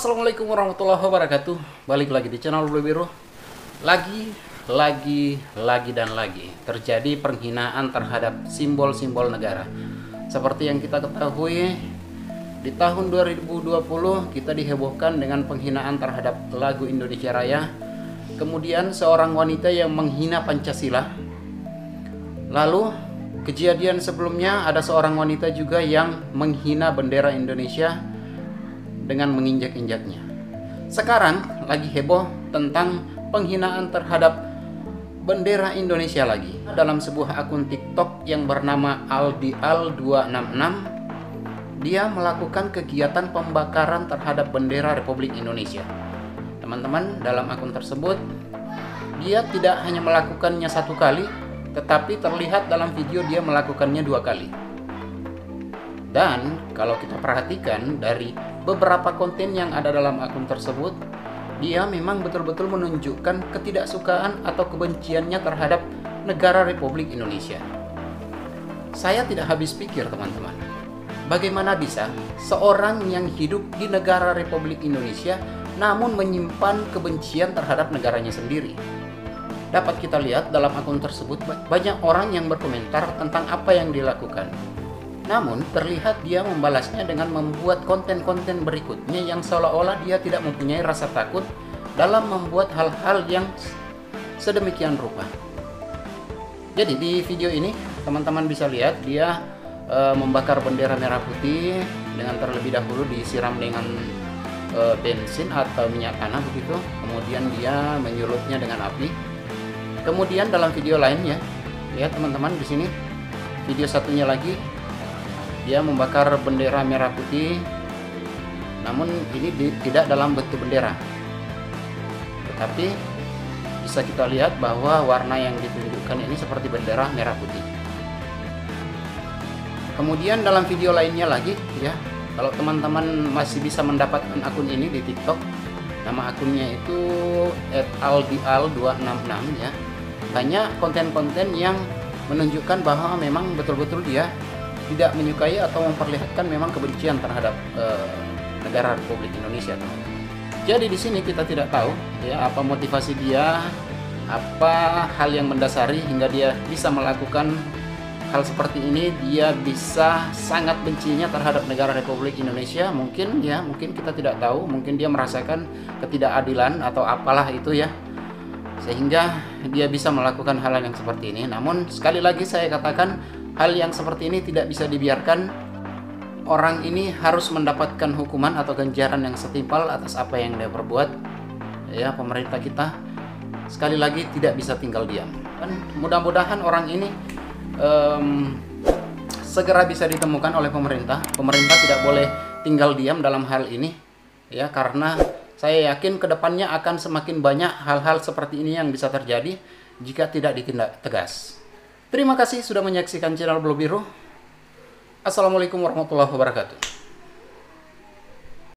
Assalamualaikum warahmatullahi wabarakatuh. Balik lagi di channel Blue Biru. Lagi terjadi penghinaan terhadap simbol-simbol negara. Seperti yang kita ketahui, di tahun 2020 kita dihebohkan dengan penghinaan terhadap lagu Indonesia Raya. Kemudian seorang wanita yang menghina Pancasila. Lalu kejadian sebelumnya ada seorang wanita juga yang menghina bendera Indonesia dengan menginjak-injaknya. Sekarang lagi heboh tentang penghinaan terhadap bendera Indonesia lagi. Dalam sebuah akun TikTok yang bernama aldial266, dia melakukan kegiatan pembakaran terhadap bendera Republik Indonesia. Teman-teman, dalam akun tersebut dia tidak hanya melakukannya satu kali, tetapi terlihat dalam video dia melakukannya 2 kali. Dan kalau kita perhatikan dari beberapa konten yang ada dalam akun tersebut, dia memang betul-betul menunjukkan ketidaksukaan atau kebenciannya terhadap negara Republik Indonesia. Saya tidak habis pikir, teman-teman. Bagaimana bisa seorang yang hidup di negara Republik Indonesia namun menyimpan kebencian terhadap negaranya sendiri? Dapat kita lihat dalam akun tersebut banyak orang yang berkomentar tentang apa yang dilakukan. Namun terlihat dia membalasnya dengan membuat konten-konten berikutnya yang seolah-olah dia tidak mempunyai rasa takut dalam membuat hal-hal yang sedemikian rupa. Jadi di video ini teman-teman bisa lihat dia membakar bendera merah putih dengan terlebih dahulu disiram dengan bensin atau minyak tanah begitu. Kemudian dia menyulutnya dengan api. Kemudian dalam video lainnya, lihat teman-teman di sini, video satunya lagi, dia membakar bendera merah putih, namun ini tidak dalam bentuk bendera, tetapi bisa kita lihat bahwa warna yang ditunjukkan ini seperti bendera merah putih. Kemudian dalam video lainnya lagi, ya, kalau teman-teman masih bisa mendapatkan akun ini di TikTok, nama akunnya itu @aldial266, ya. Banyak konten-konten yang menunjukkan bahwa memang betul-betul dia tidak menyukai atau memperlihatkan memang kebencian terhadap negara Republik Indonesia, teman-teman. Jadi di sini kita tidak tahu, ya, apa motivasi dia, apa hal yang mendasari hingga dia bisa melakukan hal seperti ini. Dia bisa sangat bencinya terhadap negara Republik Indonesia. Mungkin kita tidak tahu, mungkin dia merasakan ketidakadilan atau apalah itu, ya, sehingga dia bisa melakukan hal-hal yang seperti ini. Namun sekali lagi saya katakan, hal yang seperti ini tidak bisa dibiarkan. Orang ini harus mendapatkan hukuman atau ganjaran yang setimpal atas apa yang dia perbuat. Ya, pemerintah kita sekali lagi tidak bisa tinggal diam. Dan mudah-mudahan orang ini segera bisa ditemukan oleh pemerintah. Pemerintah tidak boleh tinggal diam dalam hal ini, ya, karena saya yakin kedepannya akan semakin banyak hal-hal seperti ini yang bisa terjadi jika tidak ditindak tegas. Terima kasih sudah menyaksikan channel Blue Biru. Assalamualaikum warahmatullahi wabarakatuh.